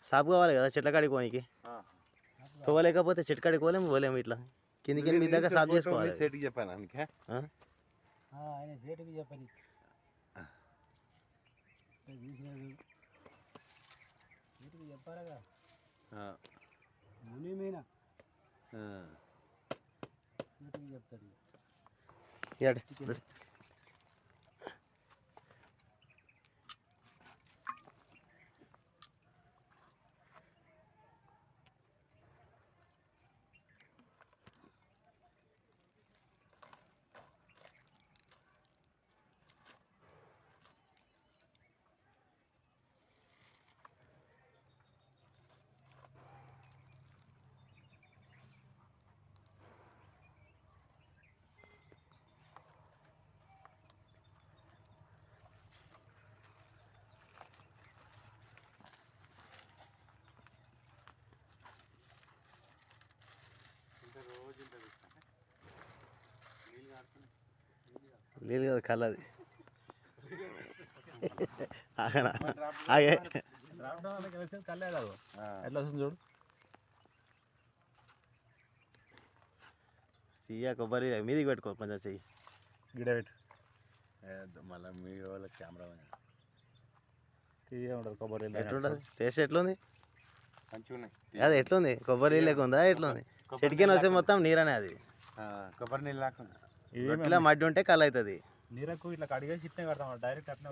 సాపు కావాలి కదా చెట్ల కాడికి పోనీకి. తోవలేకపోతే చెట్టు కాడికి పోలేము ఇట్లా కిందికి మీ దగ్గర సాపు చేసుకోవాలి. సేటుకి చెప్పాను అందుకే ఆయన సేటుకి చెప్పని సేటుకి చెప్పారగా ముని మీద సేటుకి చెప్తాడు. నీళ్ళు కదా కళ్ళది ఆగే కళ్ళేది ఎట్లా వస్తుంది చూడు. చెయ్య కొబ్బరి మీదికి పెట్టుకో కొంచెం చెయ్యి గిడ పెట్టు మళ్ళీ మీ వాళ్ళ కెమెరా తీయ ఉండదు కొబ్బరి. ఎట్లుంటుంది టేస్ట్ ఎట్లుంది? మంచిగా ఉన్నాయి. అది ఎట్లుంది? కొబ్బరి నీళ్ళు లేకుందా ఎట్లుంది? చెట్టుకి వస్తే మొత్తం నీరనే అది. కొబ్బరి నీళ్ళు లేకుండా ఇట్లా మడ్డి ఉంటే కళ్ళు అవుతుంది. నీరకు ఇట్లా కడిగేసి ఇట్నే కడతాం డైరెక్ట్ అట్నే.